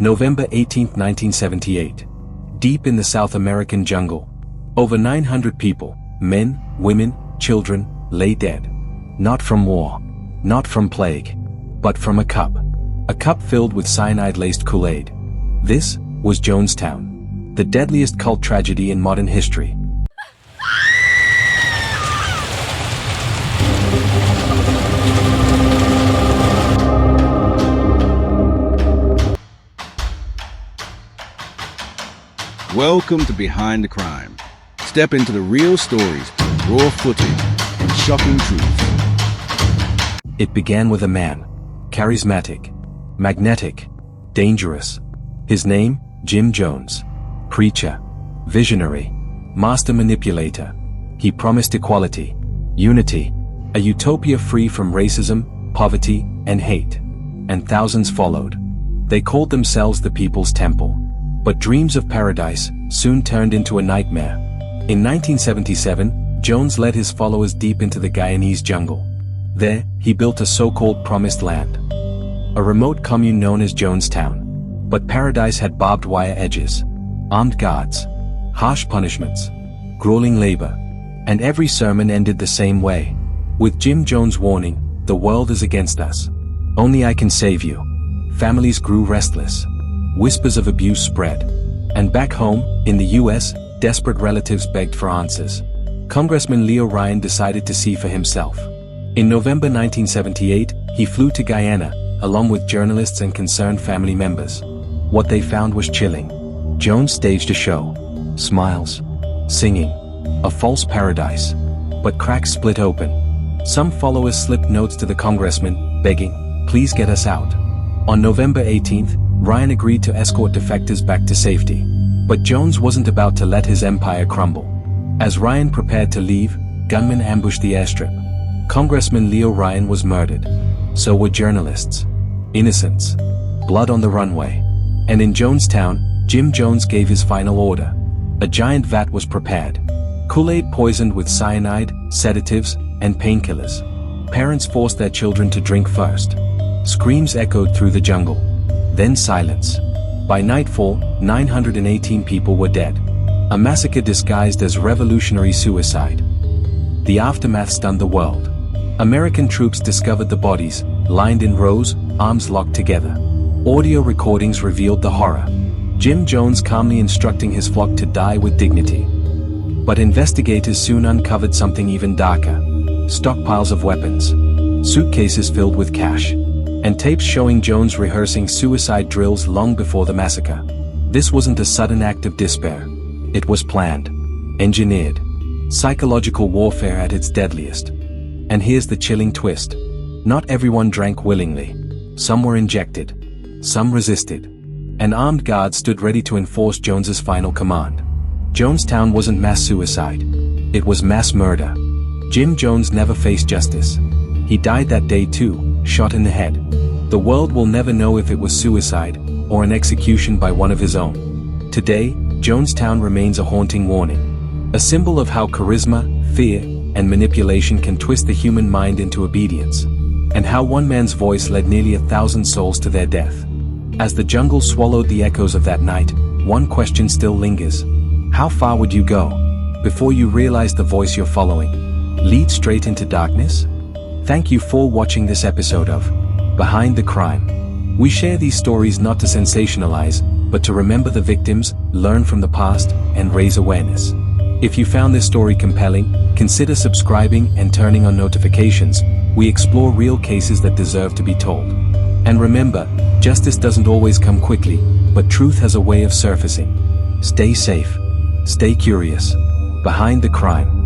November 18, 1978. Deep in the South American jungle, over 900 people, men, women, children, lay dead. Not from war, not from plague, but from a cup. A cup filled with cyanide-laced Kool-Aid. This was Jonestown, the deadliest cult tragedy in modern history. Welcome to Behind the Crime. Step into the real stories, raw footage, and shocking truths. It began with a man. Charismatic, magnetic, dangerous. His name, Jim Jones. Preacher, visionary, master manipulator. He promised equality, unity, a utopia free from racism, poverty, and hate. And thousands followed. They called themselves the People's Temple. But dreams of paradise soon turned into a nightmare. In 1977, Jones led his followers deep into the Guyanese jungle. There, he built a so-called promised land. A remote commune known as Jonestown. But paradise had barbed wire edges, armed guards, harsh punishments, grueling labor. And every sermon ended the same way. With Jim Jones' warning, "The world is against us. Only I can save you." Families grew restless. Whispers of abuse spread. And back home, in the US, desperate relatives begged for answers. Congressman Leo Ryan decided to see for himself. In November 1978, he flew to Guyana, along with journalists and concerned family members. What they found was chilling. Jones staged a show. Smiles. Singing. A false paradise. But cracks split open. Some followers slipped notes to the congressman, begging, "Please get us out." On November 18th, Ryan agreed to escort defectors back to safety. But Jones wasn't about to let his empire crumble. As Ryan prepared to leave, gunmen ambushed the airstrip. Congressman Leo Ryan was murdered. So were journalists. Innocents. Blood on the runway. And in Jonestown, Jim Jones gave his final order. A giant vat was prepared. Kool-Aid poisoned with cyanide, sedatives, and painkillers. Parents forced their children to drink first. Screams echoed through the jungle. Then silence. By nightfall, 918 people were dead. A massacre disguised as revolutionary suicide. The aftermath stunned the world. American troops discovered the bodies, lined in rows, arms locked together. Audio recordings revealed the horror. Jim Jones calmly instructing his flock to die with dignity. But investigators soon uncovered something even darker. Stockpiles of weapons. Suitcases filled with cash. And tapes showing Jones rehearsing suicide drills long before the massacre. This wasn't a sudden act of despair. It was planned. Engineered. Psychological warfare at its deadliest. And here's the chilling twist. Not everyone drank willingly. Some were injected. Some resisted. An armed guard stood ready to enforce Jones's final command. Jonestown wasn't mass suicide. It was mass murder. Jim Jones never faced justice. He died that day too, shot in the head. The world will never know if it was suicide, or an execution by one of his own. Today, Jonestown remains a haunting warning. A symbol of how charisma, fear, and manipulation can twist the human mind into obedience. And how one man's voice led nearly 1,000 souls to their death. As the jungle swallowed the echoes of that night, one question still lingers. How far would you go, before you realize the voice you're following leads straight into darkness? Thank you for watching this episode of Behind the Crime. We share these stories not to sensationalize, but to remember the victims, learn from the past, and raise awareness. If you found this story compelling, consider subscribing and turning on notifications. We explore real cases that deserve to be told. And remember, justice doesn't always come quickly, but truth has a way of surfacing. Stay safe. Stay curious. Behind the Crime.